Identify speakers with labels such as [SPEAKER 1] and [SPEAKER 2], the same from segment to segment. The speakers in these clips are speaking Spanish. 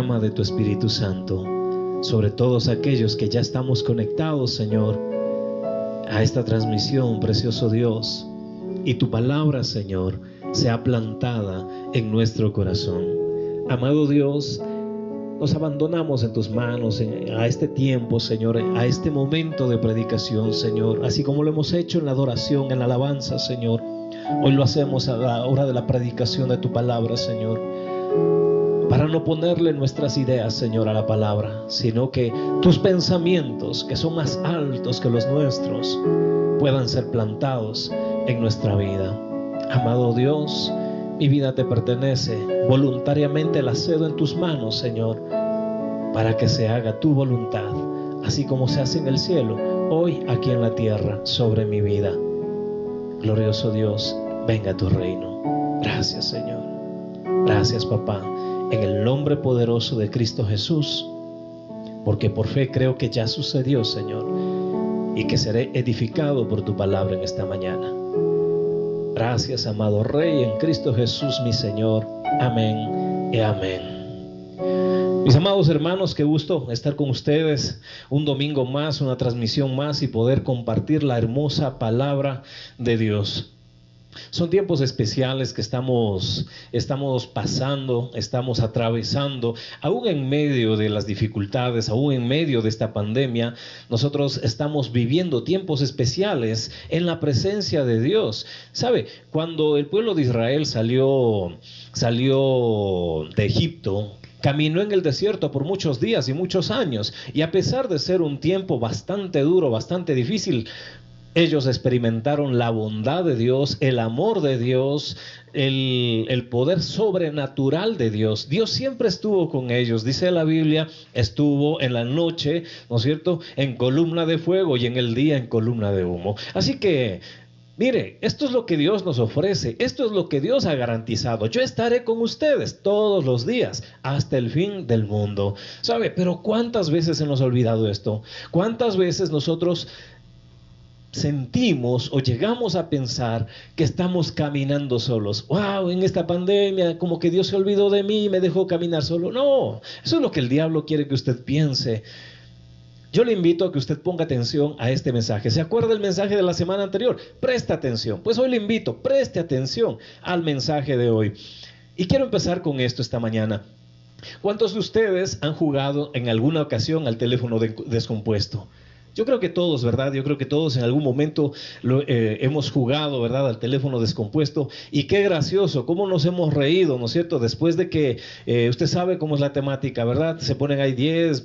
[SPEAKER 1] derrama de tu Espíritu Santo sobre todos aquellos que ya estamos conectados, Señor, a esta transmisión, precioso Dios, y tu palabra, Señor, sea plantada en nuestro corazón. Amado Dios, nos abandonamos en tus manos a este tiempo, Señor, a este momento de predicación, Señor, así como lo hemos hecho en la adoración, en la alabanza, Señor. Hoy lo hacemos a la hora de la predicación de tu palabra, Señor, para no ponerle nuestras ideas, Señor, a la palabra, sino que tus pensamientos, que son más altos que los nuestros, puedan ser plantados en nuestra vida. Amado Dios, mi vida te pertenece, voluntariamente la cedo en tus manos, Señor, para que se haga tu voluntad, así como se hace en el cielo, hoy aquí en la tierra, sobre mi vida. Glorioso Dios, venga a tu reino. Gracias, Señor. Gracias, papá, en el nombre poderoso de Cristo Jesús, porque por fe creo que ya sucedió, Señor, y que seré edificado por tu palabra en esta mañana. Gracias, amado Rey, en Cristo Jesús, mi Señor. Amén y amén. Mis amados hermanos, qué gusto estar con ustedes un domingo más, una transmisión más, y poder compartir la hermosa palabra de Dios. Son tiempos especiales que estamos pasando, estamos atravesando, aún en medio de las dificultades, aún en medio de esta pandemia. Nosotros estamos viviendo tiempos especiales en la presencia de Dios. ¿Sabe? Cuando el pueblo de Israel salió de Egipto, caminó en el desierto por muchos días y muchos años, y a pesar de ser un tiempo bastante duro, bastante difícil, ellos experimentaron la bondad de Dios, el amor de Dios, el poder sobrenatural de Dios. Dios siempre estuvo con ellos. Dice la Biblia, estuvo en la noche, ¿no es cierto?, en columna de fuego, y en el día en columna de humo. Así que, mire, esto es lo que Dios nos ofrece, esto es lo que Dios ha garantizado. Yo estaré con ustedes todos los días hasta el fin del mundo. ¿Sabe? Pero ¿cuántas veces hemos olvidado esto? ¿Cuántas veces nosotros sentimos o llegamos a pensar que estamos caminando solos? Wow, en esta pandemia como que Dios se olvidó de mí y me dejó caminar solo. No, eso es lo que el diablo quiere que usted piense. Yo le invito a que usted ponga atención a este mensaje. ¿Se acuerda el mensaje de la semana anterior? Presta atención. Pues hoy le invito, preste atención al mensaje de hoy. Y quiero empezar con esto esta mañana. ¿Cuántos de ustedes han jugado en alguna ocasión al teléfono descompuesto? Yo creo que todos, ¿verdad? Yo creo que todos en algún momento hemos jugado, ¿verdad?, al teléfono descompuesto. Y qué gracioso, cómo nos hemos reído, ¿no es cierto? Después de que, usted sabe cómo es la temática, ¿verdad? Se ponen ahí 10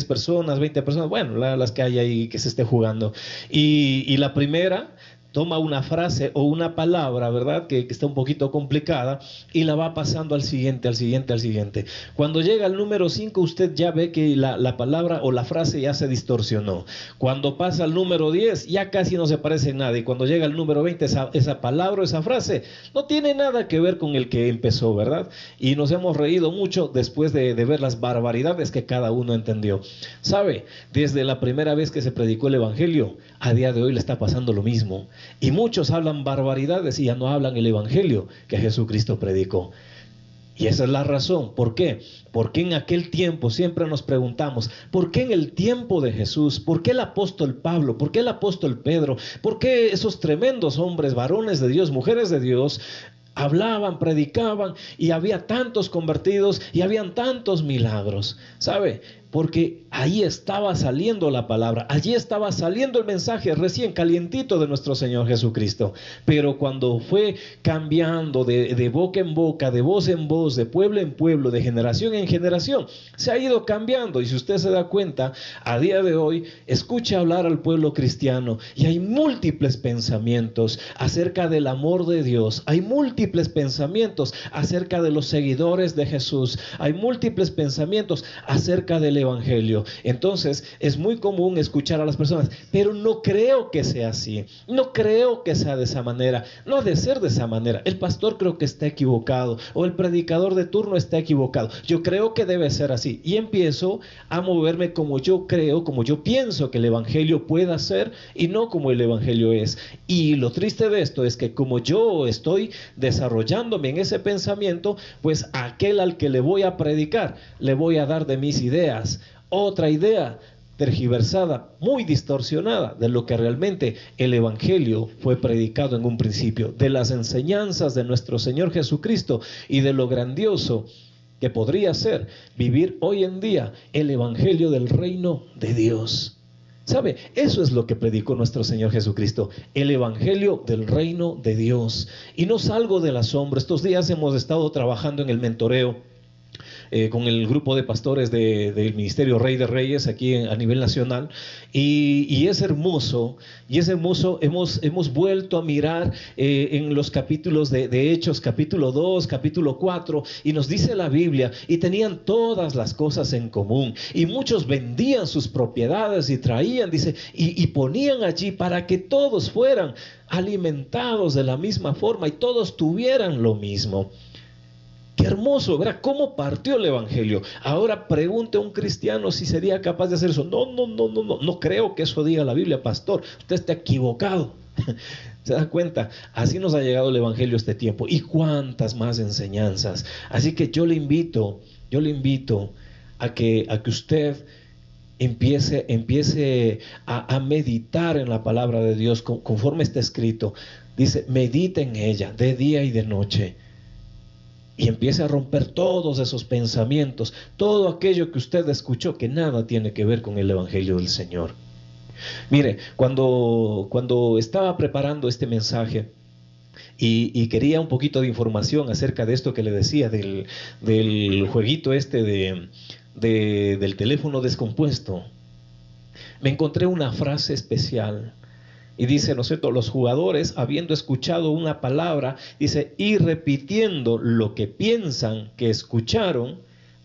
[SPEAKER 1] personas, 20 personas, bueno, las que hay ahí que se esté jugando. Y la primera toma una frase o una palabra, ¿verdad?, que está un poquito complicada, y la va pasando al siguiente, al siguiente, al siguiente. Cuando llega al número 5, usted ya ve que la palabra o la frase ya se distorsionó. Cuando pasa al número 10, ya casi no se parece en nada. Y cuando llega al número 20, esa palabra o esa frase no tiene nada que ver con el que empezó, ¿verdad? Y nos hemos reído mucho después de ver las barbaridades que cada uno entendió. ¿Sabe? Desde la primera vez que se predicó el Evangelio, a día de hoy le está pasando lo mismo. Y muchos hablan barbaridades y ya no hablan el Evangelio que Jesucristo predicó. Y esa es la razón. ¿Por qué? Porque en aquel tiempo siempre nos preguntamos, ¿por qué en el tiempo de Jesús? ¿Por qué el apóstol Pablo? ¿Por qué el apóstol Pedro? ¿Por qué esos tremendos hombres, varones de Dios, mujeres de Dios, hablaban, predicaban, y había tantos convertidos y habían tantos milagros? ¿Sabe? Porque ahí estaba saliendo la palabra, allí estaba saliendo el mensaje recién calientito de nuestro Señor Jesucristo. Pero cuando fue cambiando de boca en boca, de voz en voz, de pueblo en pueblo, de generación en generación, se ha ido cambiando. Y si usted se da cuenta, a día de hoy, escucha hablar al pueblo cristiano y hay múltiples pensamientos acerca del amor de Dios, hay múltiples pensamientos acerca de los seguidores de Jesús, hay múltiples pensamientos acerca del Evangelio. Entonces es muy común escuchar a las personas, pero no creo que sea así, no creo que sea de esa manera, no ha de ser de esa manera, el pastor creo que está equivocado, o el predicador de turno está equivocado, yo creo que debe ser así, y empiezo a moverme como yo creo, como yo pienso que el Evangelio pueda ser, y no como el Evangelio es. Y lo triste de esto es que como yo estoy desarrollándome en ese pensamiento, pues aquel al que le voy a predicar, le voy a dar de mis ideas otra idea tergiversada, muy distorsionada de lo que realmente el Evangelio fue predicado en un principio, de las enseñanzas de nuestro Señor Jesucristo y de lo grandioso que podría ser vivir hoy en día el Evangelio del reino de Dios. ¿Sabe? Eso es lo que predicó nuestro Señor Jesucristo, el Evangelio del reino de Dios. Y no salgo del asombro. Estos días hemos estado trabajando en el mentoreo con el grupo de pastores del Ministerio Rey de Reyes aquí a nivel nacional, y es hermoso, hemos vuelto a mirar en los capítulos de Hechos, capítulo 2, capítulo 4, y nos dice la Biblia, y tenían todas las cosas en común, y muchos vendían sus propiedades y traían, dice, y ponían allí para que todos fueran alimentados de la misma forma y todos tuvieran lo mismo. Qué hermoso, ¿verdad? ¿Cómo partió el Evangelio? Ahora pregunte a un cristiano si sería capaz de hacer eso. No creo que eso diga la Biblia, pastor. Usted está equivocado. ¿Se da cuenta? Así nos ha llegado el Evangelio este tiempo. Y cuántas más enseñanzas. Así que yo le invito a que usted empiece a meditar en la palabra de Dios conforme está escrito. Dice, medita en ella de día y de noche. Y empiece a romper todos esos pensamientos, todo aquello que usted escuchó que nada tiene que ver con el Evangelio del Señor. Mire, cuando estaba preparando este mensaje y quería un poquito de información acerca de esto que le decía, del jueguito este del teléfono descompuesto, me encontré una frase especial. Y dice, ¿no es cierto?, los jugadores, habiendo escuchado una palabra, dice, y repitiendo lo que piensan que escucharon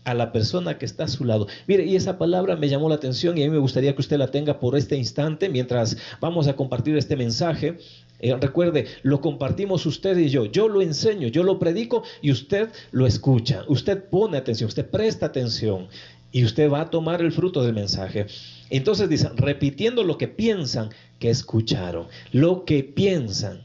[SPEAKER 1] a la persona que está a su lado. Mire, y esa palabra me llamó la atención y a mí me gustaría que usted la tenga por este instante mientras vamos a compartir este mensaje. Recuerde, lo compartimos usted y yo lo enseño, yo lo predico y usted lo escucha, usted pone atención, usted presta atención y usted va a tomar el fruto del mensaje. Entonces dice, repitiendo lo que piensan que escucharon, lo que piensan,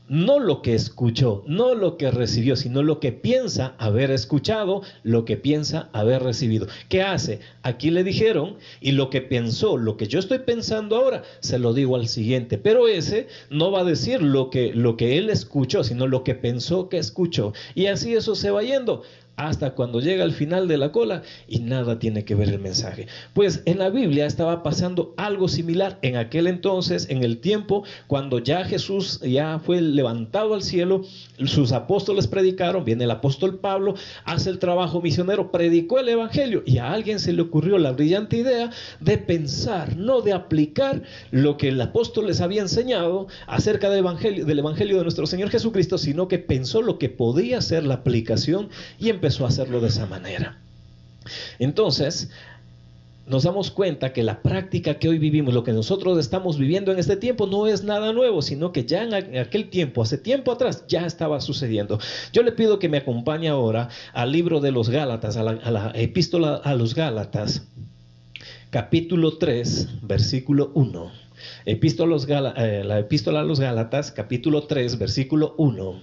[SPEAKER 1] no lo que escuchó, no lo que recibió, sino lo que piensa haber escuchado, lo que piensa haber recibido. ¿Qué hace? Aquí le dijeron, y lo que pensó, lo que yo estoy pensando ahora, se lo digo al siguiente, pero ese no va a decir lo que él escuchó, sino lo que pensó que escuchó, y así eso se va yendo hasta cuando llega al final de la cola y nada tiene que ver el mensaje. Pues en la Biblia estaba pasando algo similar en aquel entonces, en el tiempo cuando ya Jesús ya fue levantado al cielo, sus apóstoles predicaron, viene el apóstol Pablo, hace el trabajo misionero, predicó el Evangelio y a alguien se le ocurrió la brillante idea de pensar, no de aplicar lo que el apóstol les había enseñado acerca del Evangelio de nuestro Señor Jesucristo, sino que pensó lo que podía ser la aplicación y empezó a hacerlo de esa manera. Entonces nos damos cuenta que la práctica que hoy vivimos, lo que nosotros estamos viviendo en este tiempo, no es nada nuevo, sino que ya en aquel tiempo, hace tiempo atrás, ya estaba sucediendo. Yo le pido que me acompañe ahora al libro de los Gálatas, a la epístola a los Gálatas, capítulo 3, versículo 1. La epístola a los Gálatas, capítulo 3, versículo 1.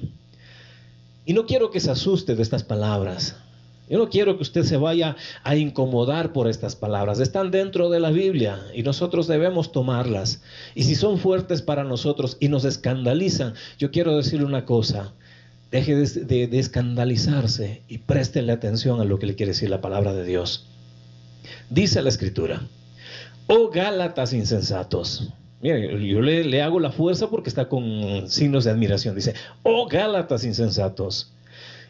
[SPEAKER 1] Y no quiero que se asuste de estas palabras. Yo no quiero que usted se vaya a incomodar por estas palabras. Están dentro de la Biblia y nosotros debemos tomarlas. Y si son fuertes para nosotros y nos escandalizan, yo quiero decirle una cosa. Deje de escandalizarse y préstele atención a lo que le quiere decir la palabra de Dios. Dice la Escritura: oh Gálatas insensatos. Mire, yo le hago la fuerza porque está con signos de admiración. Dice, oh Gálatas insensatos.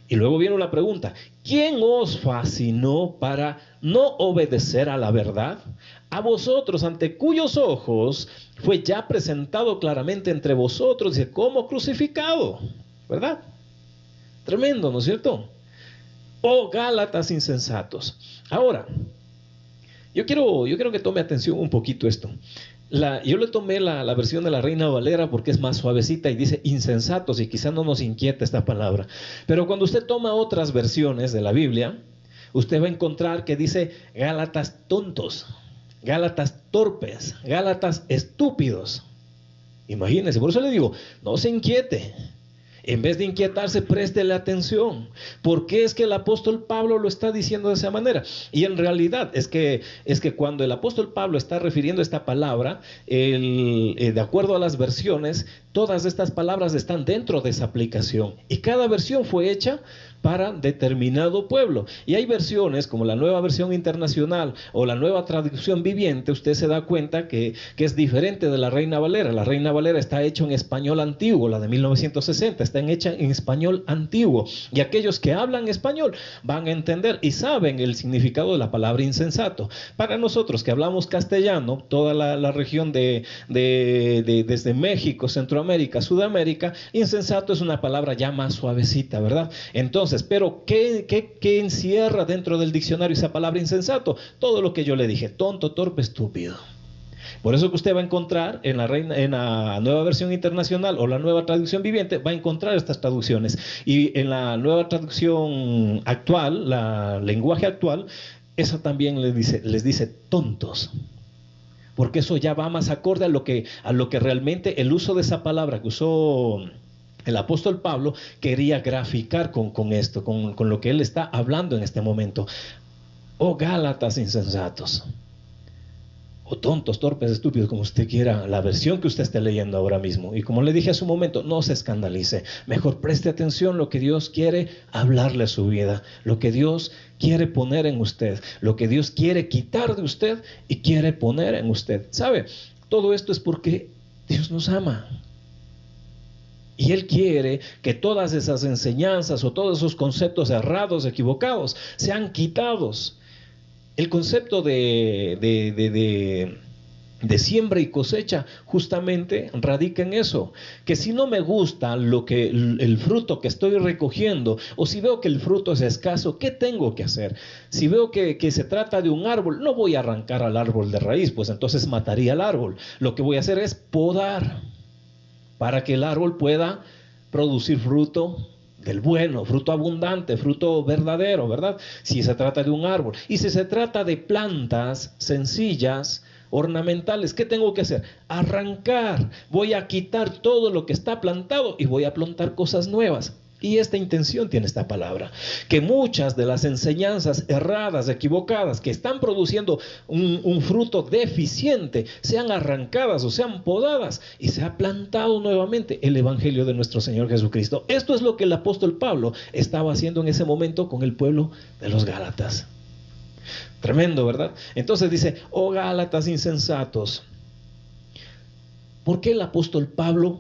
[SPEAKER 1] Y luego viene una pregunta: ¿quién os fascinó para no obedecer a la verdad? A vosotros, ante cuyos ojos fue ya presentado claramente entre vosotros, dice, como crucificado, ¿verdad? Tremendo, ¿no es cierto? Oh Gálatas insensatos. Ahora, Yo quiero que tome atención un poquito esto. Yo le tomé la versión de la Reina Valera porque es más suavecita y dice insensatos, y quizá no nos inquieta esta palabra. Pero cuando usted toma otras versiones de la Biblia, usted va a encontrar que dice Gálatas tontos, Gálatas torpes, Gálatas estúpidos. Imagínense, por eso le digo, no se inquiete. En vez de inquietarse, préstele atención. ¿Por qué es que el apóstol Pablo lo está diciendo de esa manera? Y en realidad es que cuando el apóstol Pablo está refiriendo esta palabra, de acuerdo a las versiones, todas estas palabras están dentro de esa aplicación. Y cada versión fue hecha para determinado pueblo. Y hay versiones como la Nueva Versión Internacional o la Nueva Traducción Viviente, usted se da cuenta que es diferente de la Reina Valera. La Reina Valera está hecha en español antiguo, la de 1960 está hecha en español antiguo. Y aquellos que hablan español van a entender y saben el significado de la palabra insensato. Para nosotros que hablamos castellano, toda la región desde México, Centroamérica, Sudamérica, insensato es una palabra ya más suavecita, ¿verdad? Entonces, pero ¿qué encierra dentro del diccionario esa palabra insensato? Todo lo que yo le dije, tonto, torpe, estúpido. Por eso que usted va a encontrar en la Nueva Versión Internacional o la Nueva Traducción Viviente, va a encontrar estas traducciones. Y en la Nueva Traducción actual, la lenguaje actual, eso también les dice tontos. Porque eso ya va más acorde a lo que realmente el uso de esa palabra que usó el apóstol Pablo quería graficar con esto, con lo que él está hablando en este momento. Oh Gálatas insensatos, o tontos, torpes, estúpidos, como usted quiera, la versión que usted esté leyendo ahora mismo. Y como le dije hace un momento, no se escandalice, mejor preste atención a lo que Dios quiere hablarle a su vida, lo que Dios quiere poner en usted, lo que Dios quiere quitar de usted y quiere poner en usted. ¿Sabe? Todo esto es porque Dios nos ama. Y Él quiere que todas esas enseñanzas o todos esos conceptos errados, equivocados, sean quitados. El concepto de siembra y cosecha justamente radica en eso, que si no me gusta el fruto que estoy recogiendo, o si veo que el fruto es escaso, ¿qué tengo que hacer? Si veo que se trata de un árbol, no voy a arrancar al árbol de raíz, pues entonces mataría al árbol. Lo que voy a hacer es podar, para que el árbol pueda producir fruto del bueno, fruto abundante, fruto verdadero, ¿verdad? Si se trata de un árbol. Y si se trata de plantas sencillas, ornamentales, ¿qué tengo que hacer? Arrancar. Voy a quitar todo lo que está plantado y voy a plantar cosas nuevas. Y esta intención tiene esta palabra, que muchas de las enseñanzas erradas, equivocadas, que están produciendo un fruto deficiente, sean arrancadas o sean podadas y se ha plantado nuevamente el Evangelio de nuestro Señor Jesucristo. Esto es lo que el apóstol Pablo estaba haciendo en ese momento con el pueblo de los Gálatas. Tremendo, ¿verdad? Entonces dice, oh Gálatas insensatos. ¿Por qué el apóstol Pablo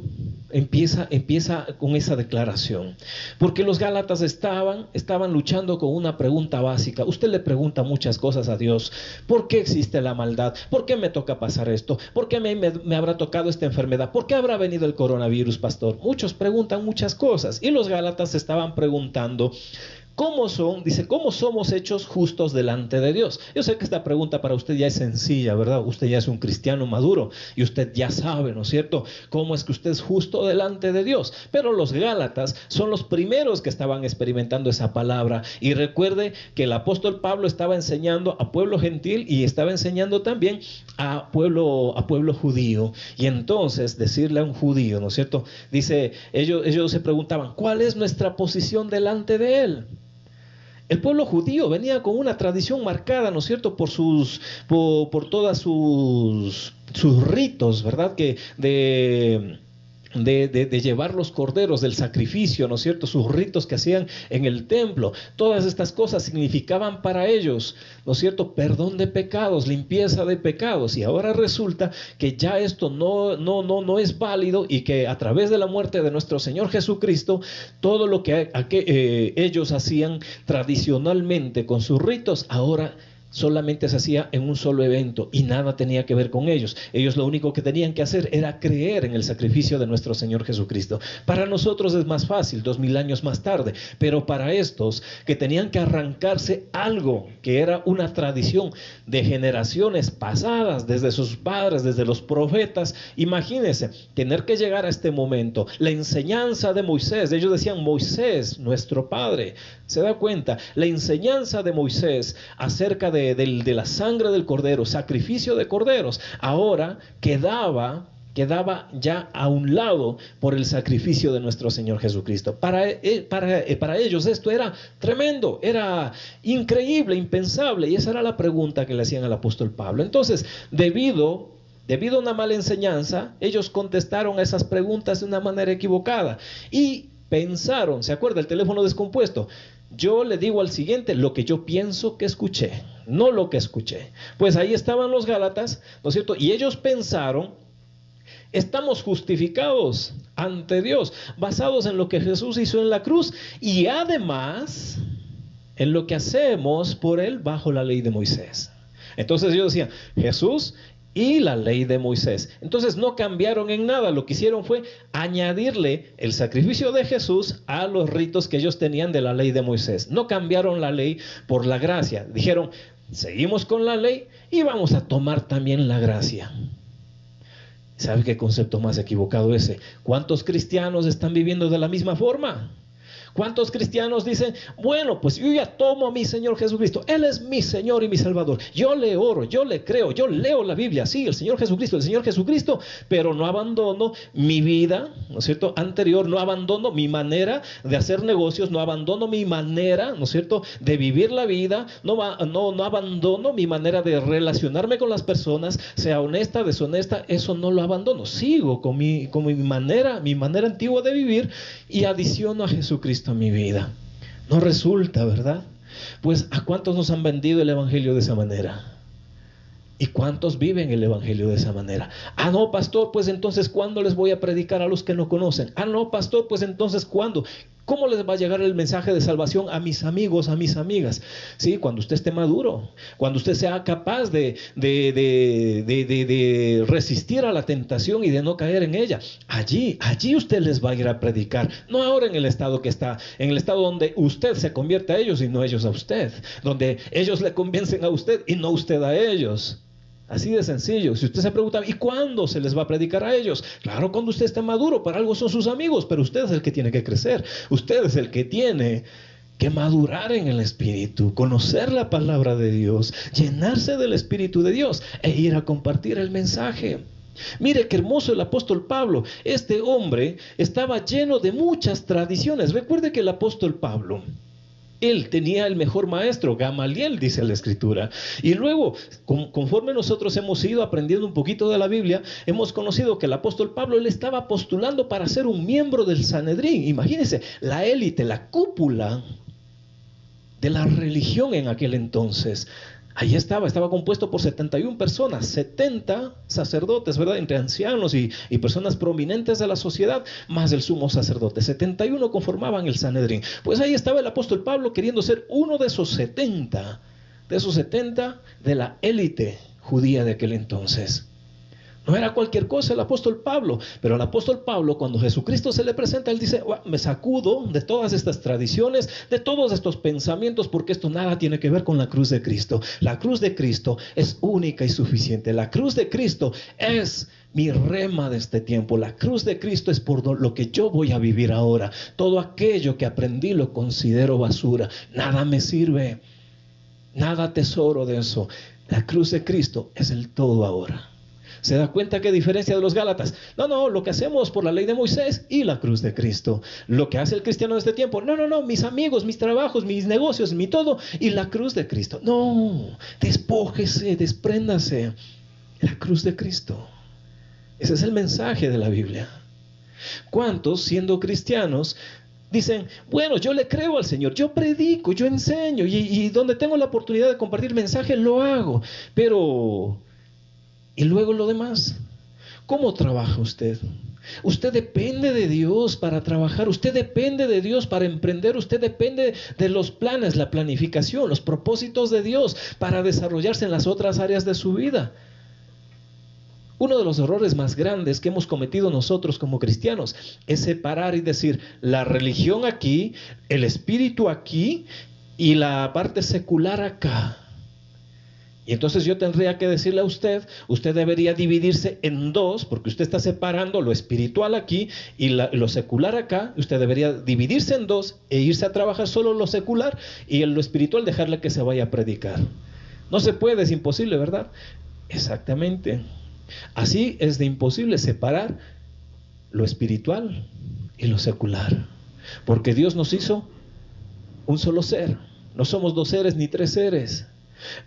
[SPEAKER 1] empieza con esa declaración? Porque los Gálatas estaban luchando con una pregunta básica. Usted le pregunta muchas cosas a Dios. ¿Por qué existe la maldad? ¿Por qué me toca pasar esto? ¿Por qué me habrá tocado esta enfermedad? ¿Por qué habrá venido el coronavirus, pastor? Muchos preguntan muchas cosas. Y los Gálatas estaban preguntando, ¿cómo somos hechos justos delante de Dios? Yo sé que esta pregunta para usted ya es sencilla, ¿verdad? Usted ya es un cristiano maduro y usted ya sabe, ¿no es cierto? ¿Cómo es que usted es justo delante de Dios? Pero los Gálatas son los primeros que estaban experimentando esa palabra. Y recuerde que el apóstol Pablo estaba enseñando a pueblo gentil y estaba enseñando también a pueblo judío. Y entonces decirle a un judío, ¿no es cierto? Dice, ellos se preguntaban, ¿cuál es nuestra posición delante de él? El pueblo judío venía con una tradición marcada, ¿no es cierto?, por todas sus ritos, ¿verdad?, que de llevar los corderos del sacrificio, ¿no es cierto?, sus ritos que hacían en el templo. Todas estas cosas significaban para ellos, ¿no es cierto?, perdón de pecados, limpieza de pecados. Y ahora resulta que ya esto no es válido, y que a través de la muerte de nuestro Señor Jesucristo, todo lo que ellos hacían tradicionalmente con sus ritos, ahora solamente se hacía en un solo evento y nada tenía que ver con ellos. Ellos lo único que tenían que hacer era creer en el sacrificio de nuestro Señor Jesucristo. Para nosotros es más fácil, 2000 años más tarde, pero para estos que tenían que arrancarse algo que era una tradición de generaciones pasadas, desde sus padres, desde los profetas, imagínense, tener que llegar a este momento, la enseñanza de Moisés. Ellos decían: Moisés, nuestro padre. ¿Se da cuenta? La enseñanza de Moisés acerca de la sangre del cordero, sacrificio de corderos, ahora quedaba ya a un lado por el sacrificio de nuestro Señor Jesucristo. Para ellos esto era tremendo, era increíble, impensable, y esa era la pregunta que le hacían al apóstol Pablo. Entonces, debido a una mala enseñanza, ellos contestaron a esas preguntas de una manera equivocada y pensaron, ¿se acuerda el teléfono descompuesto? Yo le digo al siguiente lo que yo pienso que escuché, no lo que escuché. Pues ahí estaban los Gálatas, ¿no es cierto? Y ellos pensaron: estamos justificados ante Dios, basados en lo que Jesús hizo en la cruz y además en lo que hacemos por Él bajo la ley de Moisés. Entonces ellos decían: Jesús y la ley de Moisés. Entonces no cambiaron en nada, lo que hicieron fue añadirle el sacrificio de Jesús a los ritos que ellos tenían de la ley de Moisés. No cambiaron la ley por la gracia. Dijeron: seguimos con la ley y vamos a tomar también la gracia. ¿Sabe qué concepto más equivocado ese? ¿Cuántos cristianos están viviendo de la misma forma? ¿Cuántos cristianos dicen: bueno, pues yo ya tomo a mi Señor Jesucristo, Él es mi Señor y mi Salvador, yo le oro, yo le creo, yo leo la Biblia, sí, el Señor Jesucristo, pero no abandono mi vida, ¿no es cierto?, anterior, no abandono mi manera de hacer negocios, no abandono mi manera, ¿no es cierto?, de vivir la vida, no abandono mi manera de relacionarme con las personas, sea honesta, deshonesta, eso no lo abandono, sigo con mi manera antigua de vivir y adiciono a Jesucristo a mi vida. No resulta, ¿verdad? Pues ¿a cuántos nos han vendido el evangelio de esa manera? ¿Y cuántos viven el evangelio de esa manera? Ah, no, pastor, pues entonces ¿cuándo les voy a predicar a los que no conocen? Ah, no, pastor, pues entonces ¿cuándo? ¿Cómo les va a llegar el mensaje de salvación a mis amigos, a mis amigas? Sí, cuando usted esté maduro, cuando usted sea capaz de resistir a la tentación y de no caer en ella. Allí usted les va a ir a predicar. No ahora en el estado que está, en el estado donde usted se convierte a ellos y no ellos a usted. Donde ellos le convencen a usted y no usted a ellos. Así de sencillo. Si usted se pregunta: ¿y cuándo se les va a predicar a ellos? Claro, cuando usted esté maduro. Para algo son sus amigos, pero usted es el que tiene que crecer. Usted es el que tiene que madurar en el Espíritu, conocer la palabra de Dios, llenarse del Espíritu de Dios e ir a compartir el mensaje. Mire qué hermoso el apóstol Pablo. Este hombre estaba lleno de muchas tradiciones. Recuerde que el apóstol Pablo, él tenía el mejor maestro, Gamaliel, dice la Escritura. Y luego, conforme nosotros hemos ido aprendiendo un poquito de la Biblia, hemos conocido que el apóstol Pablo, él estaba postulando para ser un miembro del Sanedrín. Imagínense, la élite, la cúpula de la religión en aquel entonces. Ahí estaba compuesto por 71 personas, 70 sacerdotes, ¿verdad? Entre ancianos y personas prominentes de la sociedad, más el sumo sacerdote. 71 conformaban el Sanedrín. Pues ahí estaba el apóstol Pablo queriendo ser uno de esos 70 de la élite judía de aquel entonces. No era cualquier cosa el apóstol Pablo, pero el apóstol Pablo, cuando Jesucristo se le presenta, él dice: me sacudo de todas estas tradiciones, de todos estos pensamientos, porque esto nada tiene que ver con la cruz de Cristo. La cruz de Cristo es única y suficiente. La cruz de Cristo es mi rema de este tiempo. La cruz de Cristo es por lo que yo voy a vivir ahora. Todo aquello que aprendí lo considero basura. Nada me sirve, nada tesoro de eso. La cruz de Cristo es el todo ahora. ¿Se da cuenta qué diferencia de los Gálatas? No, lo que hacemos por la ley de Moisés y la cruz de Cristo. Lo que hace el cristiano de este tiempo. No, mis amigos, mis trabajos, mis negocios, mi todo y la cruz de Cristo. No, despójese, despréndase. La cruz de Cristo. Ese es el mensaje de la Biblia. ¿Cuántos, siendo cristianos, dicen: bueno, yo le creo al Señor, yo predico, yo enseño y donde tengo la oportunidad de compartir mensaje lo hago, pero... ¿y luego lo demás? ¿Cómo trabaja usted? Usted depende de Dios para trabajar, usted depende de Dios para emprender, usted depende de los planes, la planificación, los propósitos de Dios para desarrollarse en las otras áreas de su vida. Uno de los errores más grandes que hemos cometido nosotros como cristianos es separar y decir la religión aquí, el espíritu aquí y la parte secular acá. Y entonces yo tendría que decirle a usted, usted debería dividirse en dos, porque usted está separando lo espiritual aquí y lo secular acá. Usted debería dividirse en dos e irse a trabajar solo lo secular y en lo espiritual dejarle que se vaya a predicar. No se puede, es imposible, ¿verdad? Exactamente. Así es de imposible separar lo espiritual y lo secular, porque Dios nos hizo un solo ser. No somos dos seres ni tres seres.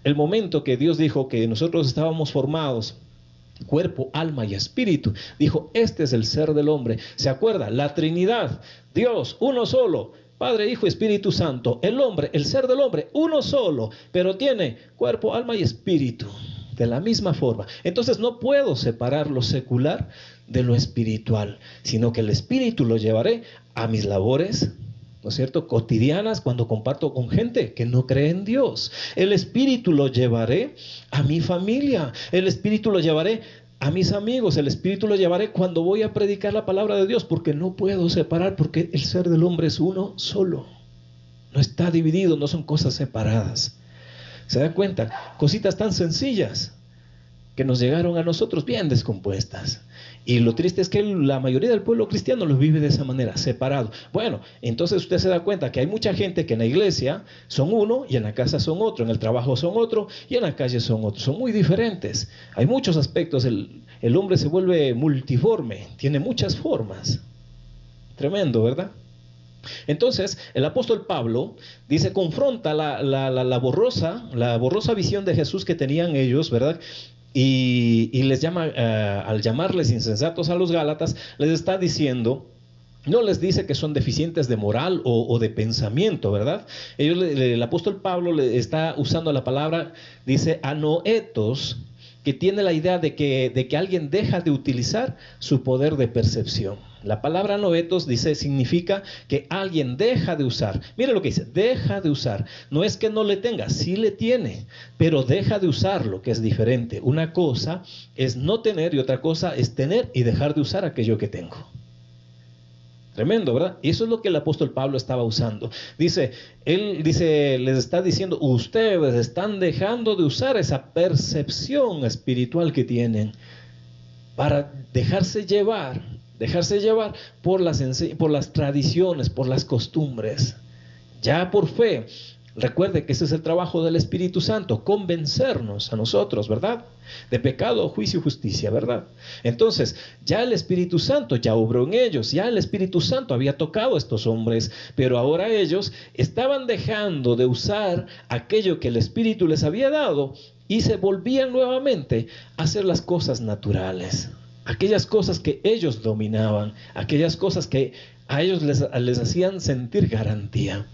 [SPEAKER 1] El momento que Dios dijo que nosotros estábamos formados cuerpo, alma y espíritu, dijo, este es el ser del hombre. ¿Se acuerda? La Trinidad, Dios, uno solo, Padre, Hijo y Espíritu Santo. El hombre, el ser del hombre, uno solo, pero tiene cuerpo, alma y espíritu, de la misma forma. Entonces no puedo separar lo secular de lo espiritual, sino que el espíritu lo llevaré a mis labores, ¿no es cierto?, cotidianas, cuando comparto con gente que no cree en Dios. El espíritu lo llevaré a mi familia, el espíritu lo llevaré a mis amigos, el espíritu lo llevaré cuando voy a predicar la palabra de Dios, porque no puedo separar, porque el ser del hombre es uno solo, no está dividido, no son cosas separadas. ¿Se da cuenta? Cositas tan sencillas que nos llegaron a nosotros bien descompuestas. Y lo triste es que la mayoría del pueblo cristiano lo vive de esa manera, separado. Bueno, entonces usted se da cuenta que hay mucha gente que en la iglesia son uno y en la casa son otro, en el trabajo son otro y en la calle son otro. Son muy diferentes. Hay muchos aspectos. El hombre se vuelve multiforme, tiene muchas formas. Tremendo, ¿verdad? Entonces el apóstol Pablo dice, confronta la borrosa visión de Jesús que tenían ellos, ¿verdad? Y les llama, al llamarles insensatos a los Gálatas, les está diciendo, no les dice que son deficientes de moral o de pensamiento, ¿verdad? El apóstol Pablo le está usando la palabra, dice anoetos, que tiene la idea de que alguien deja de utilizar su poder de percepción. La palabra noetos dice, significa que alguien deja de usar. Mire lo que dice, deja de usar. No es que no le tenga, sí le tiene, pero deja de usarlo, que es diferente. Una cosa es no tener y otra cosa es tener y dejar de usar aquello que tengo. Tremendo, ¿verdad? Y eso es lo que el apóstol Pablo estaba usando. Él dice, les está diciendo, ustedes están dejando de usar esa percepción espiritual que tienen para dejarse llevar por las tradiciones, por las costumbres. Ya por fe, recuerde que ese es el trabajo del Espíritu Santo, convencernos a nosotros, ¿verdad?, de pecado, juicio y justicia, ¿verdad? Entonces, ya el Espíritu Santo ya obró en ellos, ya el Espíritu Santo había tocado a estos hombres, pero ahora ellos estaban dejando de usar aquello que el Espíritu les había dado y se volvían nuevamente a hacer las cosas naturales, aquellas cosas que ellos dominaban, aquellas cosas que a ellos les hacían sentir garantía.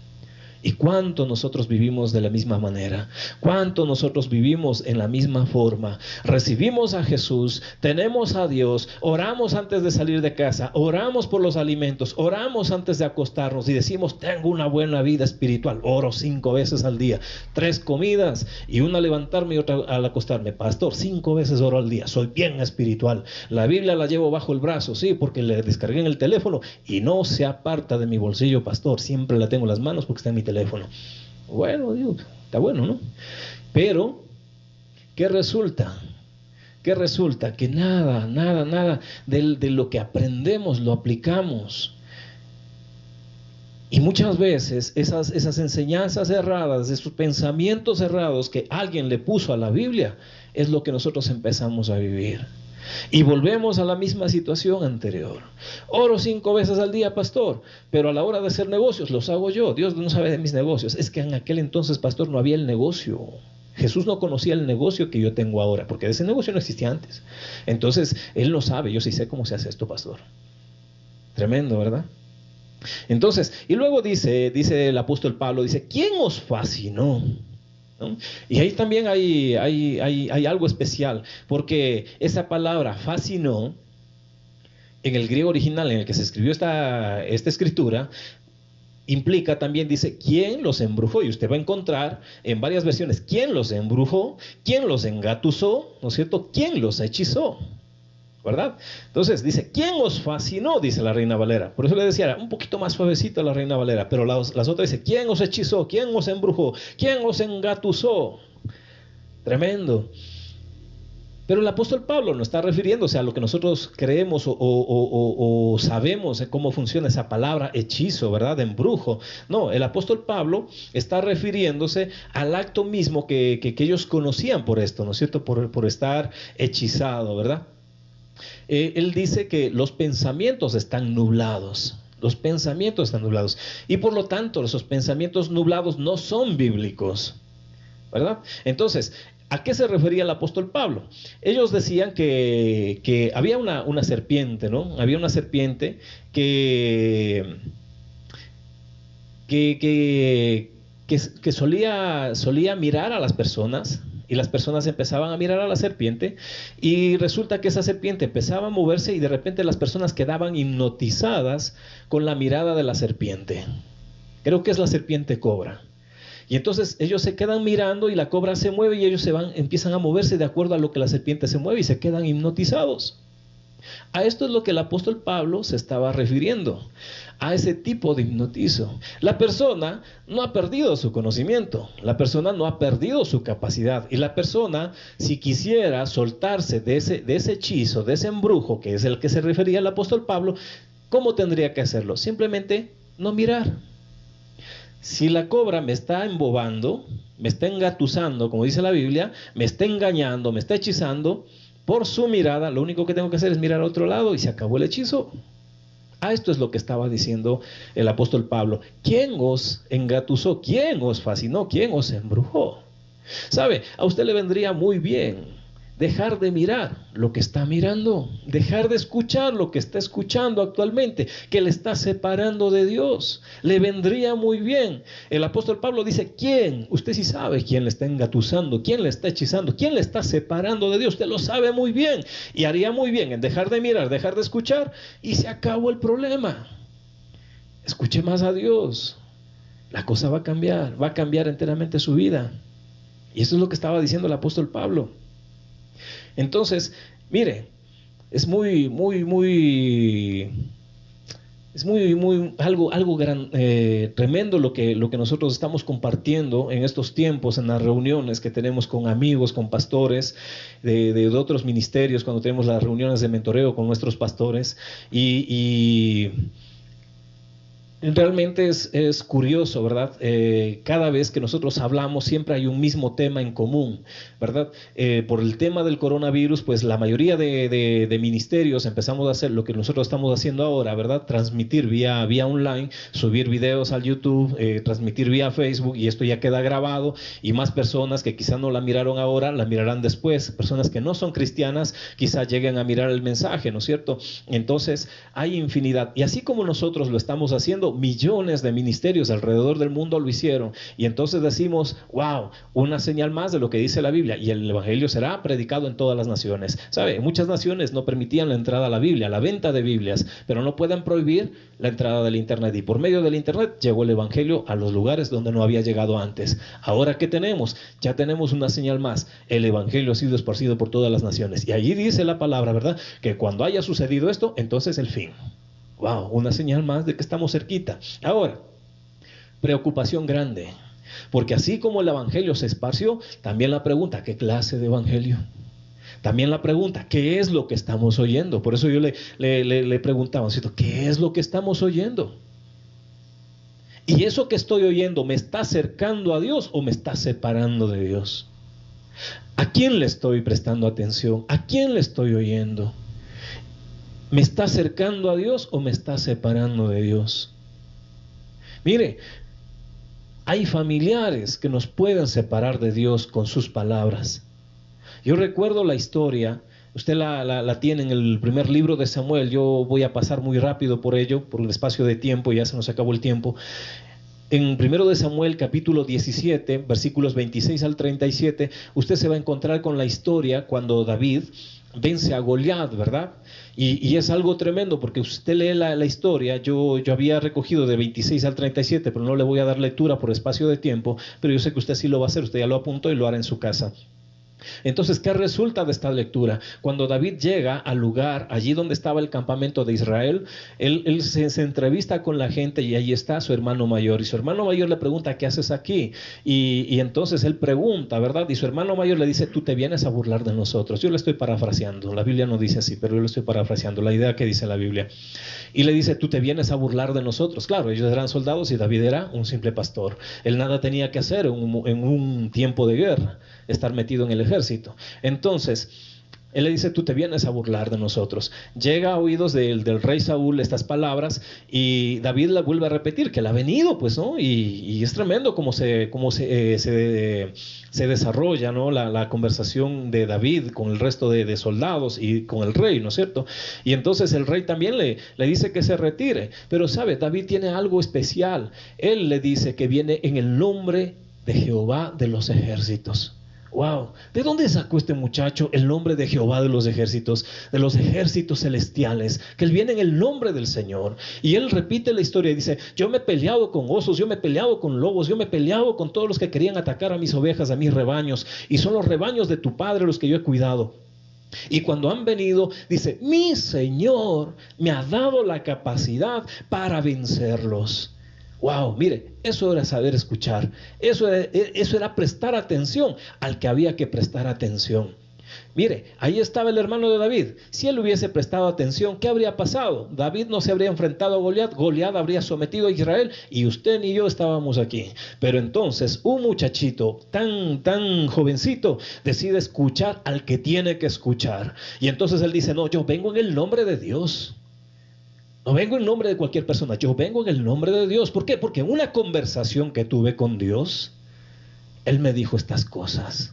[SPEAKER 1] ¿Y cuánto nosotros vivimos de la misma manera? ¿Cuánto nosotros vivimos en la misma forma? Recibimos a Jesús, tenemos a Dios, oramos antes de salir de casa, oramos por los alimentos, oramos antes de acostarnos y decimos, tengo una buena vida espiritual, oro 5 veces al día, 3 comidas y una al levantarme y otra al acostarme. Pastor, 5 veces oro al día, soy bien espiritual. La Biblia la llevo bajo el brazo, sí, porque le descargué en el teléfono y no se aparta de mi bolsillo, pastor, siempre la tengo en las manos porque está en mi teléfono. Bueno, digo, está bueno, ¿no? Pero, ¿qué resulta? ¿Qué resulta? Que nada de lo que aprendemos lo aplicamos. Y muchas veces esas enseñanzas erradas, esos pensamientos errados que alguien le puso a la Biblia, es lo que nosotros empezamos a vivir. Y volvemos a la misma situación anterior. Oro 5 veces al día, pastor, pero a la hora de hacer negocios los hago yo. Dios no sabe de mis negocios. Es que en aquel entonces, pastor, no había el negocio. Jesús no conocía el negocio que yo tengo ahora, porque ese negocio no existía antes. Entonces, Él no sabe, yo sí sé cómo se hace esto, pastor. Tremendo, ¿verdad? Entonces, y luego dice el apóstol Pablo, dice, ¿quién os fascinó? ¿No? Y ahí también hay algo especial, porque esa palabra fascinó en el griego original en el que se escribió esta escritura, implica también, dice, ¿quién los embrujó? Y usted va a encontrar en varias versiones, ¿quién los embrujó? ¿Quién los engatusó? ¿No es cierto? ¿Quién los hechizó? ¿Verdad? Entonces dice, ¿quién os fascinó? Dice la Reina Valera. Por eso le decía, un poquito más suavecito la Reina Valera, pero las otras dice, ¿quién os hechizó? ¿Quién os embrujó? ¿Quién os engatusó? Tremendo. Pero el apóstol Pablo no está refiriéndose a lo que nosotros creemos o sabemos cómo funciona esa palabra hechizo, ¿verdad? Embrujo. No, el apóstol Pablo está refiriéndose al acto mismo que ellos conocían por esto, ¿no es cierto? Por estar hechizado, ¿verdad? Él dice que los pensamientos están nublados. Los pensamientos están nublados. Y por lo tanto, esos pensamientos nublados no son bíblicos, ¿verdad? Entonces, ¿a qué se refería el apóstol Pablo? Ellos decían que había una serpiente, ¿no? Había una serpiente que solía mirar a las personas, y las personas empezaban a mirar a la serpiente, y resulta que esa serpiente empezaba a moverse y de repente las personas quedaban hipnotizadas con la mirada de la serpiente. Creo que es la serpiente cobra. Y entonces ellos se quedan mirando y la cobra se mueve y ellos empiezan a moverse de acuerdo a lo que la serpiente se mueve y se quedan hipnotizados. A esto es lo que el apóstol Pablo se estaba refiriendo, a ese tipo de hipnotizo. La persona no ha perdido su conocimiento, la persona no ha perdido su capacidad, y la persona, si quisiera soltarse de ese hechizo, de ese embrujo, que es el que se refería el apóstol Pablo, ¿cómo tendría que hacerlo? Simplemente no mirar. Si la cobra me está embobando, me está engatusando, como dice la Biblia, me está engañando, me está hechizando, por su mirada, lo único que tengo que hacer es mirar a otro lado y se acabó el hechizo. Esto es lo que estaba diciendo el apóstol Pablo. ¿Quién os engatusó? ¿Quién os fascinó? ¿Quién os embrujó? ¿Sabe? A usted le vendría muy bien dejar de mirar lo que está mirando, dejar de escuchar lo que está escuchando actualmente, que le está separando de Dios. Le vendría muy bien. El apóstol Pablo dice, ¿quién? Usted sí sabe quién le está engatusando, quién le está hechizando, quién le está separando de Dios. Usted lo sabe muy bien y haría muy bien en dejar de mirar, dejar de escuchar, y se acabó el problema. Escuche más a Dios. La cosa va a cambiar enteramente su vida. Y eso es lo que estaba diciendo el apóstol Pablo. Entonces, mire, es algo tremendo lo que nosotros estamos compartiendo en estos tiempos, en las reuniones que tenemos con amigos, con pastores de otros ministerios, cuando tenemos las reuniones de mentoreo con nuestros pastores, y realmente es curioso, ¿verdad? Cada vez que nosotros hablamos siempre hay un mismo tema en común, ¿verdad? Por el tema del coronavirus, pues la mayoría de ministerios empezamos a hacer lo que nosotros estamos haciendo ahora, ¿verdad? Transmitir vía online, subir videos al YouTube, transmitir vía Facebook, y esto ya queda grabado, y más personas que quizás no la miraron ahora, la mirarán después. Personas que no son cristianas quizás lleguen a mirar el mensaje, ¿no es cierto? Entonces hay infinidad, y así como nosotros lo estamos haciendo, millones de ministerios alrededor del mundo lo hicieron, y entonces decimos, wow, una señal más de lo que dice la Biblia, y el evangelio será predicado en todas las naciones. ¿Sabe? Muchas naciones no permitían la entrada a la Biblia, la venta de Biblias, pero no pueden prohibir la entrada del internet, y por medio del internet llegó el evangelio a los lugares donde no había llegado antes. Ahora, ¿qué tenemos? Ya tenemos una señal más: el evangelio ha sido esparcido por todas las naciones, y allí dice la palabra, ¿verdad?, que cuando haya sucedido esto, entonces el fin. Wow, una señal más de que estamos cerquita. Ahora, preocupación grande, porque así como el evangelio se esparció, también la pregunta, ¿qué clase de evangelio? También la pregunta, ¿qué es lo que estamos oyendo? Por eso yo le preguntaba, ¿cierto?, ¿qué es lo que estamos oyendo? ¿Y eso que estoy oyendo me está acercando a Dios o me está separando de Dios? ¿A quién le estoy prestando atención? ¿A quién le estoy oyendo? ¿Me está acercando a Dios o me está separando de Dios? Mire, hay familiares que nos pueden separar de Dios con sus palabras. Yo recuerdo la historia, usted la tiene en el primer libro de Samuel. Yo voy a pasar muy rápido por ello, por el espacio de tiempo, ya se nos acabó el tiempo. En 1 de Samuel, capítulo 17, versículos 26 al 37, usted se va a encontrar con la historia cuando David vence a Goliat, ¿verdad? Y es algo tremendo, porque usted lee la historia. Yo había recogido de 26 al 37, pero no le voy a dar lectura por espacio de tiempo, pero yo sé que usted sí lo va a hacer, usted ya lo apuntó y lo hará en su casa. Entonces, ¿qué resulta de esta lectura? Cuando David llega al lugar, allí donde estaba el campamento de Israel, él se entrevista con la gente y ahí está su hermano mayor. Y su hermano mayor le pregunta, ¿qué haces aquí? Y entonces él pregunta, ¿verdad? Y su hermano mayor le dice, tú te vienes a burlar de nosotros. Yo le estoy parafraseando, la Biblia no dice así, pero yo le estoy parafraseando la idea que dice la Biblia. Y le dice, tú te vienes a burlar de nosotros. Claro, ellos eran soldados y David era un simple pastor. Él nada tenía que hacer en un tiempo de guerra, estar metido en el ejército. Entonces él le dice, tú te vienes a burlar de nosotros. Llega a oídos del rey Saúl estas palabras, y David la vuelve a repetir, que él ha venido, pues, ¿no? Y es tremendo cómo se desarrolla, ¿no? La conversación de David con el resto de soldados y con el rey, ¿no es cierto? Y entonces el rey también le dice que se retire. Pero sabe, David tiene algo especial. Él le dice que viene en el nombre de Jehová de los ejércitos. Wow, ¿de dónde sacó este muchacho el nombre de Jehová de los ejércitos celestiales? Que él viene en el nombre del Señor. Y él repite la historia y dice, yo me he peleado con osos, yo me he peleado con lobos, yo me he peleado con todos los que querían atacar a mis ovejas, a mis rebaños, y son los rebaños de tu padre los que yo he cuidado. Y cuando han venido, dice, mi Señor me ha dado la capacidad para vencerlos. Wow, mire, eso era saber escuchar, eso era prestar atención al que había que prestar atención. Mire, ahí estaba el hermano de David. Si él hubiese prestado atención, ¿qué habría pasado? David no se habría enfrentado a Goliat, Goliat habría sometido a Israel y usted ni yo estábamos aquí. Pero entonces un muchachito tan jovencito decide escuchar al que tiene que escuchar. Y entonces él dice, no, yo vengo en el nombre de Dios. No vengo en nombre de cualquier persona, yo vengo en el nombre de Dios. ¿Por qué? Porque en una conversación que tuve con Dios, Él me dijo estas cosas.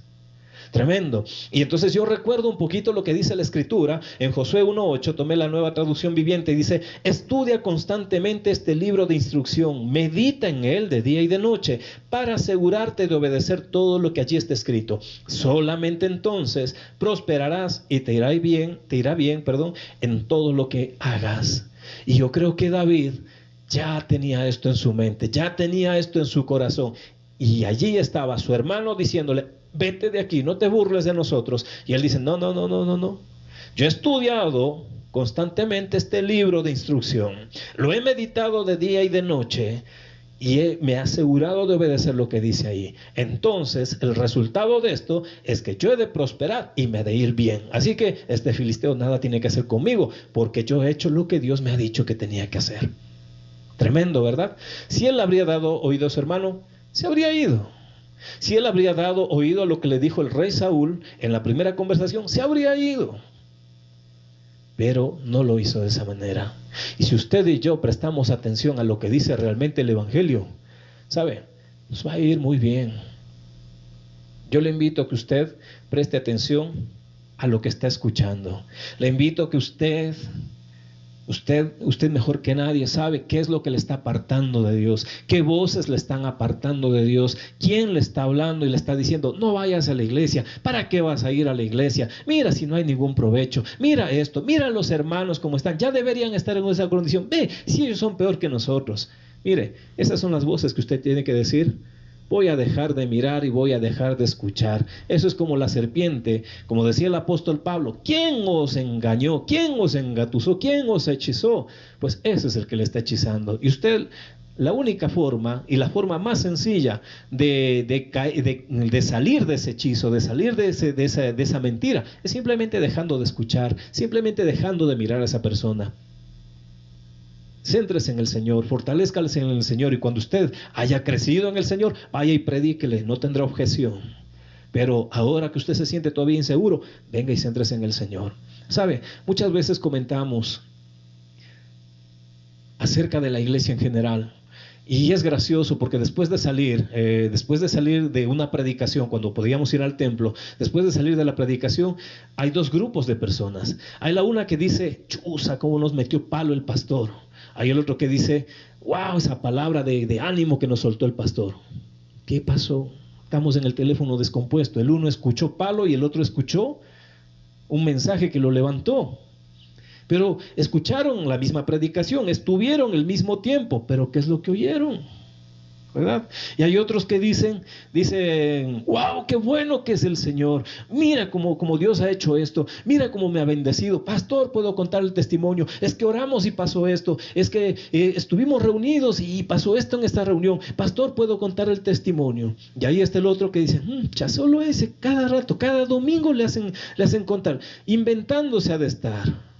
[SPEAKER 1] Tremendo. Y entonces yo recuerdo un poquito lo que dice la Escritura. En Josué 1:8, tomé la Nueva Traducción Viviente y dice, estudia constantemente este libro de instrucción, medita en él de día y de noche, para asegurarte de obedecer todo lo que allí está escrito. Solamente entonces prosperarás y te irá bien, en todo lo que hagas. Y yo creo que David ya tenía esto en su mente, ya tenía esto en su corazón. Y allí estaba su hermano diciéndole, vete de aquí, no te burles de nosotros. Y él dice, no. Yo he estudiado constantemente este libro de instrucción, lo he meditado de día y de noche, y me he asegurado de obedecer lo que dice ahí. Entonces el resultado de esto es que yo he de prosperar y me he de ir bien. Así que este filisteo nada tiene que hacer conmigo, porque yo he hecho lo que Dios me ha dicho que tenía que hacer. Tremendo, ¿verdad? Si él habría dado oído a su hermano, se habría ido. Si él habría dado oído a lo que le dijo el rey Saúl en la primera conversación, se habría ido. Pero no lo hizo de esa manera. Y si usted y yo prestamos atención a lo que dice realmente el Evangelio, ¿sabe? Nos va a ir muy bien. Yo le invito a que usted preste atención a lo que está escuchando. Le invito a que usted mejor que nadie sabe qué es lo que le está apartando de Dios, qué voces le están apartando de Dios, quién le está hablando y le está diciendo, no vayas a la iglesia, ¿para qué vas a ir a la iglesia? Mira si no hay ningún provecho, mira esto, mira a los hermanos cómo están, ya deberían estar en esa condición, ve, si ellos son peor que nosotros. Mire, esas son las voces que usted tiene que decir, voy a dejar de mirar y voy a dejar de escuchar. Eso es como la serpiente, como decía el apóstol Pablo, ¿quién os engañó? ¿Quién os engatusó? ¿Quién os hechizó? Pues ese es el que le está hechizando. Y usted, la única forma y la forma más sencilla de salir de ese hechizo, de salir de esa mentira, es simplemente dejando de escuchar, simplemente dejando de mirar a esa persona. Céntrese en el Señor, fortalezcase en el Señor, y cuando usted haya crecido en el Señor, vaya y predíquele, no tendrá objeción. Pero ahora que usted se siente todavía inseguro, venga y céntrese en el Señor. ¿Sabe? Muchas veces comentamos acerca de la iglesia en general, y es gracioso porque después de salir de una predicación, cuando podíamos ir al templo, después de salir de la predicación, hay dos grupos de personas. Hay la una que dice, chusa, cómo nos metió palo el pastor. Hay el otro que dice, wow, esa palabra de ánimo que nos soltó el pastor. ¿Qué pasó? Estamos en el teléfono descompuesto. El uno escuchó palo y el otro escuchó un mensaje que lo levantó. Pero escucharon la misma predicación, estuvieron el mismo tiempo, pero ¿qué es lo que oyeron? ¿Verdad? Y hay otros que dicen, wow, qué bueno que es el Señor, mira cómo Dios ha hecho esto, mira cómo me ha bendecido, pastor, puedo contar el testimonio, es que oramos y pasó esto, es que estuvimos reunidos y pasó esto en esta reunión, pastor, puedo contar el testimonio. Y ahí está el otro que dice, ya solo ese, cada rato, cada domingo le hacen contar, inventándose ha de estar.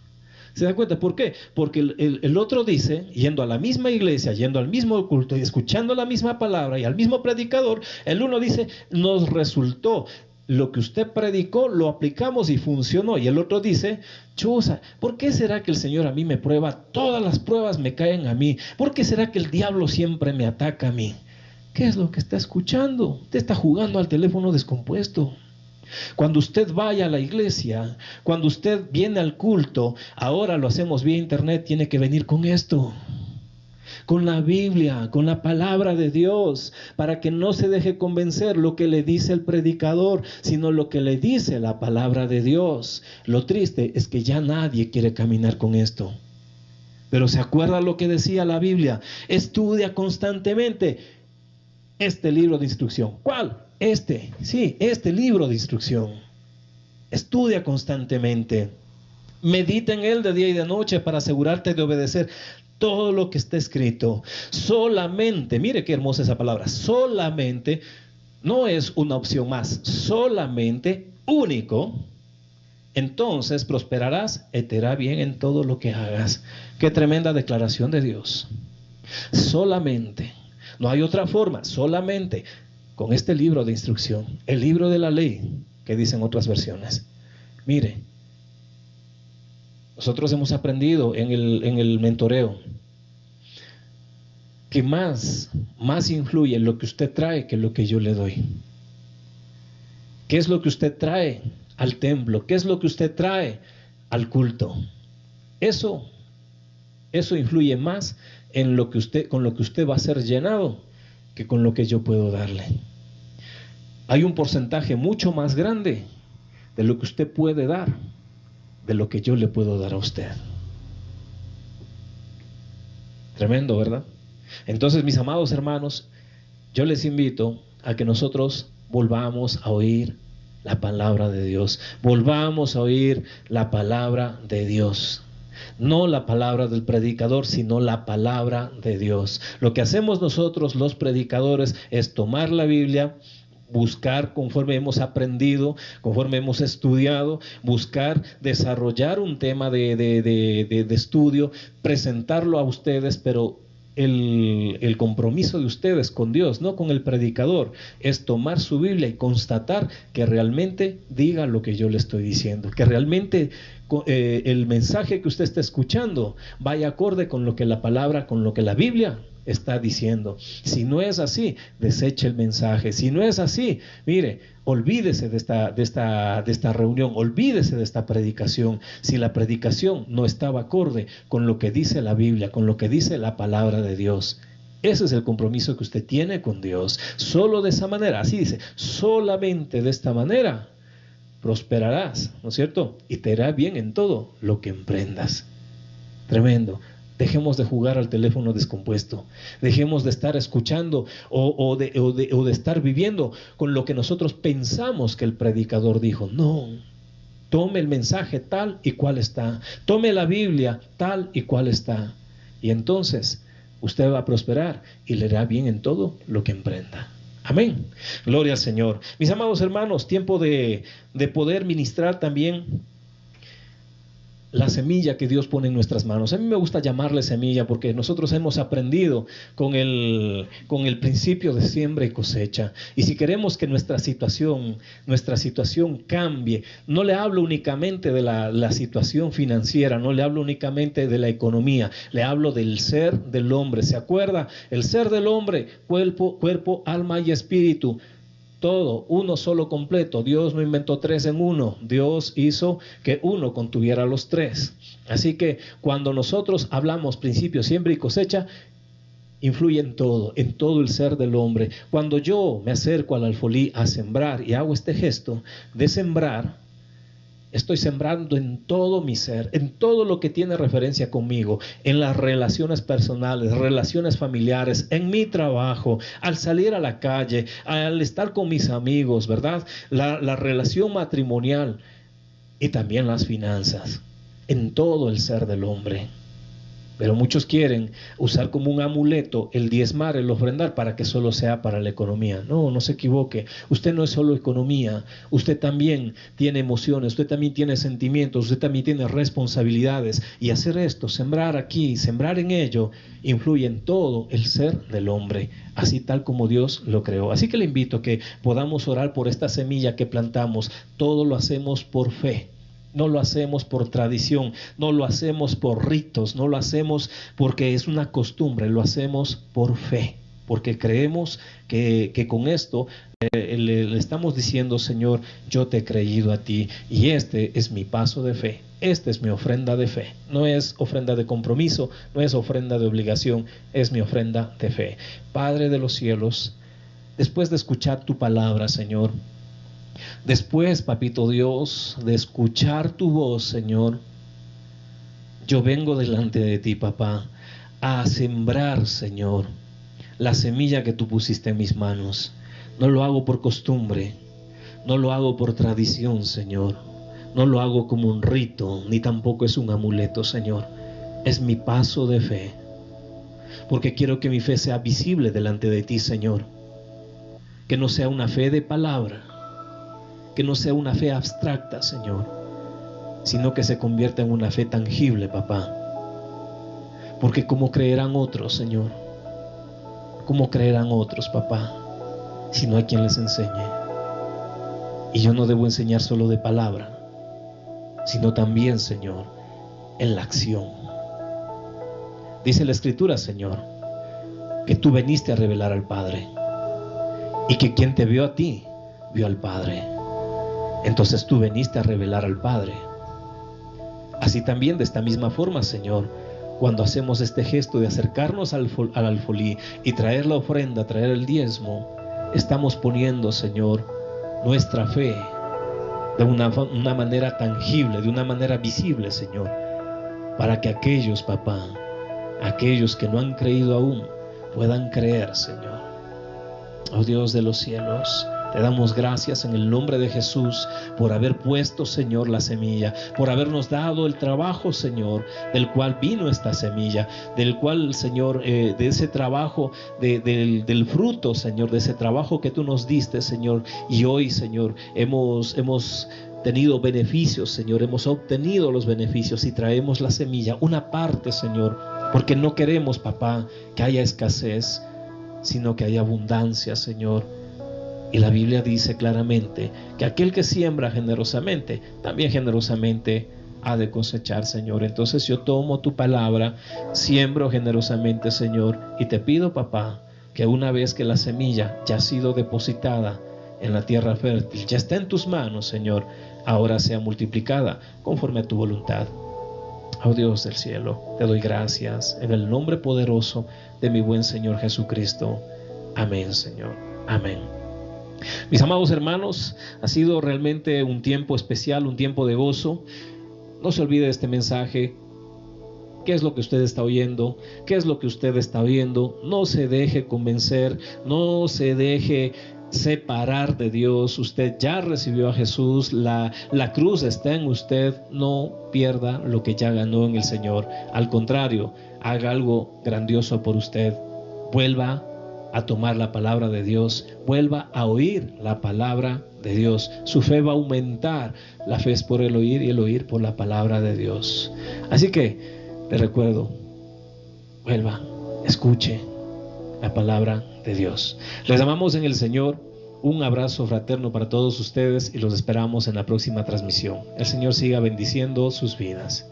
[SPEAKER 1] ¿Se da cuenta? ¿Por qué? Porque el otro dice, yendo a la misma iglesia, yendo al mismo culto y escuchando la misma palabra y al mismo predicador, el uno dice, nos resultó, lo que usted predicó lo aplicamos y funcionó. Y el otro dice, chusa, ¿por qué será que el Señor a mí me prueba? Todas las pruebas me caen a mí. ¿Por qué será que el diablo siempre me ataca a mí? ¿Qué es lo que está escuchando? Usted está jugando al teléfono descompuesto. Cuando usted vaya a la iglesia, cuando usted viene al culto, ahora lo hacemos vía internet, tiene que venir con esto, con la Biblia, con la palabra de Dios, para que no se deje convencer lo que le dice el predicador, sino lo que le dice la palabra de Dios. Lo triste es que ya nadie quiere caminar con esto. Pero ¿se acuerda lo que decía la Biblia? Estudia constantemente este libro de instrucción. ¿Cuál? Este libro de instrucción. Estudia constantemente. Medita en él de día y de noche para asegurarte de obedecer todo lo que está escrito. Solamente, mire qué hermosa esa palabra, solamente, no es una opción más, solamente, único, entonces prosperarás y te irá bien en todo lo que hagas. Qué tremenda declaración de Dios. Solamente, no hay otra forma, solamente con este libro de instrucción, el libro de la ley, que dicen otras versiones. Mire, nosotros hemos aprendido en el mentoreo que más influye lo que usted trae que lo que yo le doy. ¿Qué es lo que usted trae al templo? ¿Qué es lo que usted trae al culto? Eso influye más en lo que con lo que usted va a ser llenado que con lo que yo puedo darle. Hay un porcentaje mucho más grande de lo que usted puede dar, de lo que yo le puedo dar a usted. Tremendo, ¿verdad? Entonces, mis amados hermanos, yo les invito a que nosotros volvamos a oír la palabra de Dios. Volvamos a oír la palabra de Dios. No la palabra del predicador, sino la palabra de Dios. Lo que hacemos nosotros los predicadores es tomar la Biblia, buscar conforme hemos aprendido, conforme hemos estudiado, buscar desarrollar un tema de estudio, presentarlo a ustedes, pero el compromiso de ustedes con Dios, no con el predicador, es tomar su Biblia y constatar que realmente diga lo que yo le estoy diciendo, que realmente el mensaje que usted está escuchando vaya acorde con lo que la palabra, con lo que la Biblia está diciendo. Si no es así, deseche el mensaje. Si no es así, mire, olvídese de esta reunión, olvídese de esta predicación. Si la predicación no estaba acorde con lo que dice la Biblia, con lo que dice la palabra de Dios. Ese es el compromiso que usted tiene con Dios. Solo de esa manera, así dice, solamente de esta manera prosperarás, ¿no es cierto? Y te irá bien en todo lo que emprendas. Tremendo. Dejemos de jugar al teléfono descompuesto. Dejemos de estar escuchando o de estar viviendo con lo que nosotros pensamos que el predicador dijo. No. Tome el mensaje tal y cual está. Tome la Biblia tal y cual está. Y entonces usted va a prosperar y le irá bien en todo lo que emprenda. Amén. Gloria al Señor. Mis amados hermanos, tiempo de poder ministrar también la semilla que Dios pone en nuestras manos. A mí me gusta llamarle semilla porque nosotros hemos aprendido con el principio de siembra y cosecha. Y si queremos que nuestra situación cambie, no le hablo únicamente de la situación financiera, no le hablo únicamente de la economía, le hablo del ser del hombre. ¿Se acuerda? El ser del hombre, cuerpo, alma y espíritu. Todo, uno solo completo. Dios no inventó tres en uno. Dios hizo que uno contuviera los tres. Así que cuando nosotros hablamos principio, siembra y cosecha, influye en todo el ser del hombre. Cuando yo me acerco al alfolí a sembrar y hago este gesto de sembrar, estoy sembrando en todo mi ser, en todo lo que tiene referencia conmigo, en las relaciones personales, relaciones familiares, en mi trabajo, al salir a la calle, al estar con mis amigos, ¿verdad? La relación matrimonial y también las finanzas, en todo el ser del hombre. Pero muchos quieren usar como un amuleto el diezmar, el ofrendar, para que solo sea para la economía. No, no se equivoque. Usted no es solo economía. Usted también tiene emociones, usted también tiene sentimientos, usted también tiene responsabilidades. Y hacer esto, sembrar aquí, sembrar en ello, influye en todo el ser del hombre, así tal como Dios lo creó. Así que le invito a que podamos orar por esta semilla que plantamos. Todo lo hacemos por fe. No lo hacemos por tradición, no lo hacemos por ritos, no lo hacemos porque es una costumbre, lo hacemos por fe, porque creemos que con esto le estamos diciendo: Señor, yo te he creído a ti y este es mi paso de fe, esta es mi ofrenda de fe. No es ofrenda de compromiso, no es ofrenda de obligación, es mi ofrenda de fe. Padre de los cielos, después de escuchar tu palabra, Señor, después, papito Dios, de escuchar tu voz, Señor, yo vengo delante de ti, papá, a sembrar, Señor, la semilla que tú pusiste en mis manos. No lo hago por costumbre, no lo hago por tradición, Señor, no lo hago como un rito, ni tampoco es un amuleto, Señor. Es mi paso de fe, porque quiero que mi fe sea visible delante de ti, Señor. Que no sea una fe de palabra, que no sea una fe abstracta, Señor, sino que se convierta en una fe tangible, papá. Porque ¿cómo creerán otros, Señor? ¿Cómo creerán otros, papá, si no hay quien les enseñe? Y yo no debo enseñar solo de palabra, sino también, Señor, en la acción. Dice la Escritura, Señor, que tú viniste a revelar al Padre, y que quien te vio a ti, vio al Padre. Entonces tú viniste a revelar al Padre. Así también, de esta misma forma, Señor, cuando hacemos este gesto de acercarnos al alfolí y traer la ofrenda, traer el diezmo, estamos poniendo, Señor, nuestra fe de una manera tangible, de una manera visible, Señor, para que aquellos, papá, aquellos que no han creído aún, puedan creer, Señor. Oh Dios de los cielos, te damos gracias en el nombre de Jesús por haber puesto, Señor, la semilla, por habernos dado el trabajo, Señor, del cual vino esta semilla, del cual, Señor, de ese trabajo, del fruto, Señor, de ese trabajo que tú nos diste, Señor. Y hoy, Señor, hemos tenido beneficios, Señor, hemos obtenido los beneficios y traemos la semilla, una parte, Señor, porque no queremos, papá, que haya escasez, sino que haya abundancia, Señor. Y la Biblia dice claramente que aquel que siembra generosamente, también generosamente ha de cosechar, Señor. Entonces yo tomo tu palabra, siembro generosamente, Señor, y te pido, papá, que una vez que la semilla ya ha sido depositada en la tierra fértil, ya está en tus manos, Señor, ahora sea multiplicada conforme a tu voluntad. Oh Dios del cielo, te doy gracias en el nombre poderoso de mi buen Señor Jesucristo. Amén, Señor. Amén. Mis amados hermanos, ha sido realmente un tiempo especial, un tiempo de gozo. No se olvide de este mensaje. ¿Qué es lo que usted está oyendo? ¿Qué es lo que usted está viendo? No se deje convencer, no se deje separar de Dios. Usted ya recibió a Jesús, la cruz está en usted. No pierda lo que ya ganó en el Señor. Al contrario, haga algo grandioso por usted. Vuelva a tomar la palabra de Dios, vuelva a oír la palabra de Dios. Su fe va a aumentar. La fe es por el oír y el oír por la palabra de Dios. Así que le recuerdo, vuelva, escuche la palabra de Dios. Les amamos en el Señor. Un abrazo fraterno para todos ustedes y los esperamos en la próxima transmisión. El Señor siga bendiciendo sus vidas.